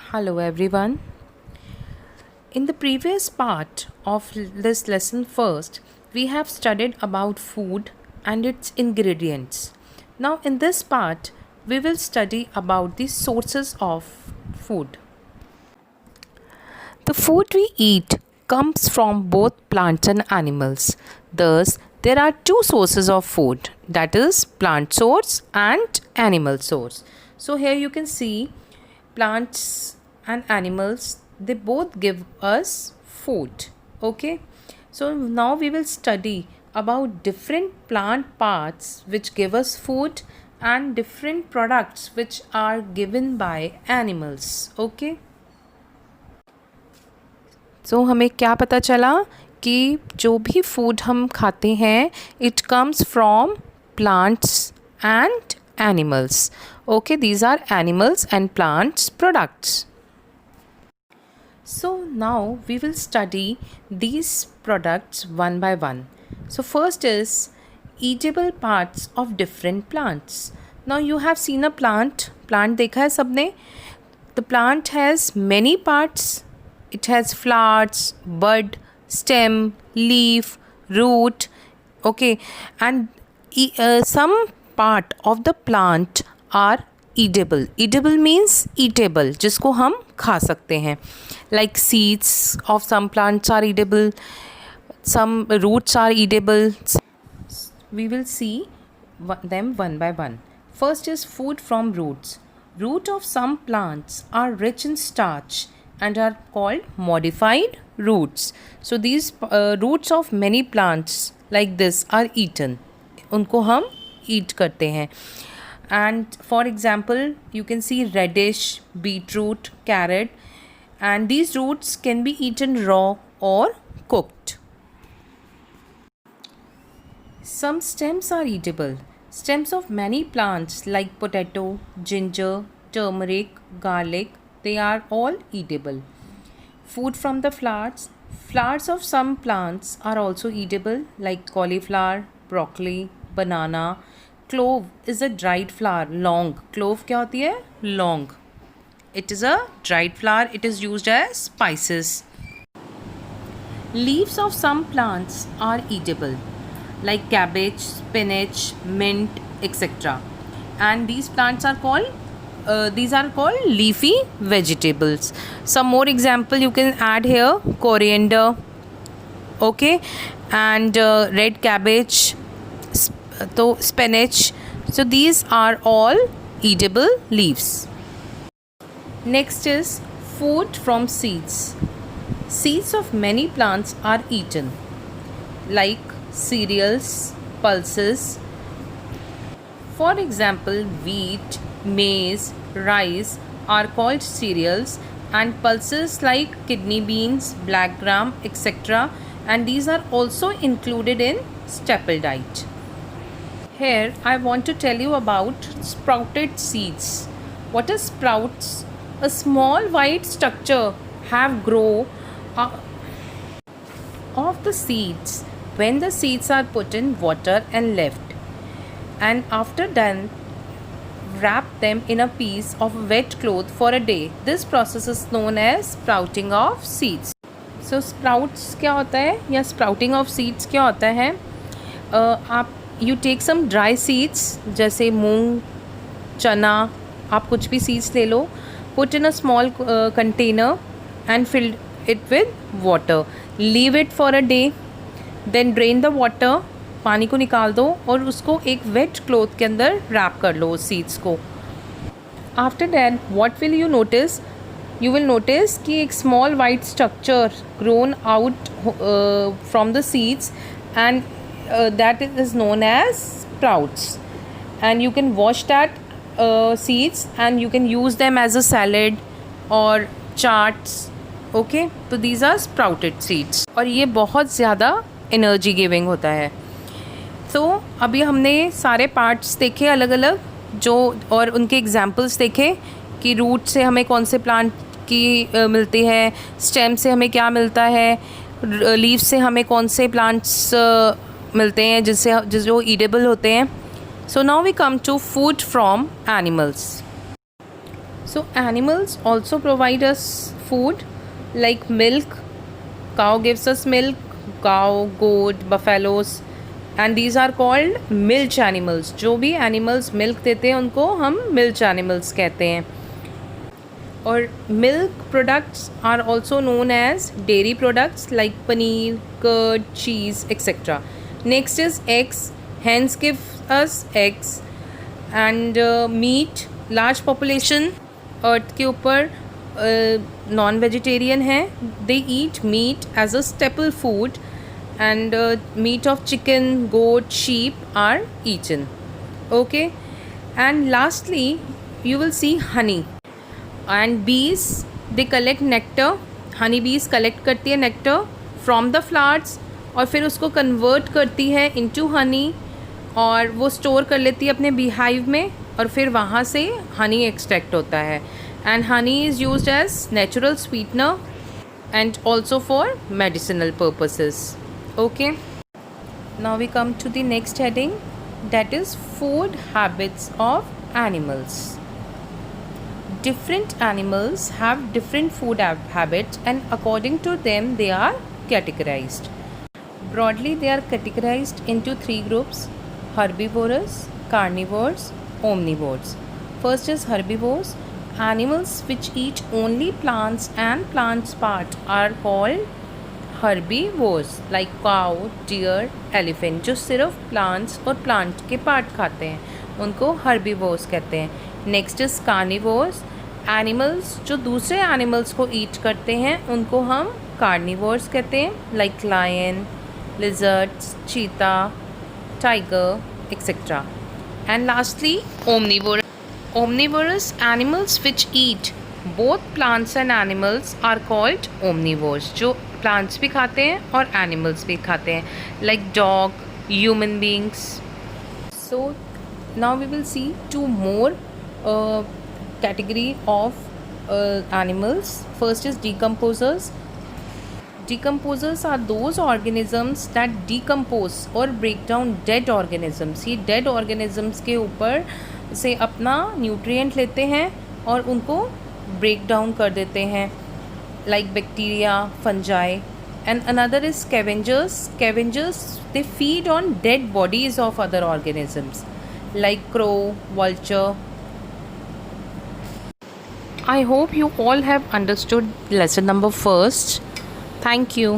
Hello everyone. In the previous part of this lesson first, we have studied about food and its ingredients. Now in this part, we will study about the sources of food. The food we eat comes from both plants and animals. Thus, there are two sources of food, that is plant source and animal source. So here you can see plants and animals, they both give us food. Okay, so now we will study about different plant parts which give us food and different products which are given by animals. Okay, सो हमें क्या पता चला कि जो भी food हम खाते हैं it comes from plants and animals. Okay, these are animals and plants products. So now we will study these products one by one. So first is eatable parts of different plants. Now you have seen a plant. Plant देखा है सबने. The plant has many parts. It has flowers, bud, stem, leaf, root. Okay, and some part of the plant are eatable. Eatable means eatable, जिसको हम खा सकते हैं. Like seeds of some plants are eatable. Some roots are eatable. We will see them one by one. First is food from roots. Root of some plants are rich in starch and are called modified roots. So these roots of many plants like this are eaten. उनको हम eat करते हैं. And for example, you can see radish, beetroot, carrot, and these roots can be eaten raw or cooked. Some stems are eatable. Stems of many plants like potato, ginger, turmeric, garlic, they are all eatable. Food from the flowers. Flowers of some plants are also eatable like cauliflower, broccoli, banana. Clove is a dried flower, long. Clove क्या होती है? Long. It is a dried flower. It is used as spices. Leaves of some plants are eatable like cabbage, spinach, mint, etc. And these plants are called leafy vegetables. Some more example you can add here: coriander, okay, and red cabbage, spinach. So these are all eatable leaves. Next is food from seeds. Seeds of many plants are eaten like cereals, pulses. For example, wheat, maize, rice are called cereals, and pulses like kidney beans, black gram, etc. And these are also included in staple diet. Here I want to tell you about sprouted seeds. What is sprouts? A small white structure have grow of the seeds when the seeds are put in water and left, and after done wrap them in a piece of wet cloth for a day. This process is known as sprouting of seeds. So sprouts क्या होता है या sprouting of seeds क्या होता है? आप you take some dry seeds जैसे मूंग, चना, आप कुछ भी seeds ले लो, put in a small container and fill it with water. Leave it for a day, then drain the water. पानी को निकाल दो और उसको एक वेट क्लॉथ के अंदर रैप कर लो सीड्स को. After that what will you notice? You will notice कि एक small white structure grown out from the seeds and that is known as sprouts. And you can wash that seeds and you can use them as a salad और chaats. Okay, तो these are sprouted seeds और ये बहुत ज़्यादा energy giving होता है. तो अभी हमने सारे पार्ट्स देखे अलग अलग जो, और उनके एग्जांपल्स देखे कि रूट से हमें कौन से प्लांट की मिलती है, स्टेम से हमें क्या मिलता है, लीफ से हमें कौन से प्लांट्स मिलते हैं जो ईडेबल होते हैं. So now we come to food from animals. So animals also provide us food like milk. Cow gives us milk. Cow, goat, buffaloes, and these are called milch animals. जो भी animals milk देते हैं उनको हम milch animals कहते हैं. और milk products are also known as dairy products like paneer, curd, cheese, etc. Next is eggs. Hens give us eggs. And meat. Large population अर्थ के ऊपर नॉन वेजिटेरियन है. They eat meat as a staple food and meat of chicken, goat, sheep are eaten. Okay, and lastly you will see honey and bees. They collect nectar. honey bees collect करती है nectar from the flowers और फिर उसको convert करती है into honey और वो store कर लेती है अपने beehive में और फिर वहाँ से honey extract होता है. And honey is used as natural sweetener and also for medicinal purposes. Okay. Now we come to the next heading, that is food habits of animals. Different animals have different food habits and according to them they are categorized. Broadly they are categorized into three groups: herbivorous, carnivores, omnivores. First is herbivores. Animals which eat only plants and plants part are called herbivores, like cow, deer, elephant. जो सिर्फ plants और plant के part खाते हैं उनको herbivores कहते हैं. Next is carnivores. Animals जो दूसरे एनिमल्स को ईट करते हैं उनको हम कार्निवोर्स कहते हैं, like lion, lizards, cheetah, tiger, etcetera. And lastly omnivorous. Omnivorous animals which eat both plants and animals are called omnivores. जो प्लांट्स भी खाते हैं और एनिमल्स भी खाते हैं, like dog, human beings. So now we will see two more category of animals. First is decomposers. Decomposers are those organisms that decompose or break down dead organisms. ये dead organisms के ऊपर से अपना nutrient लेते हैं और उनको break down कर देते हैं, like bacteria, fungi. And another is scavengers. Scavengers, they feed on dead bodies of other organisms, like crow, vulture. I hope you all have understood lesson number first. Thank you.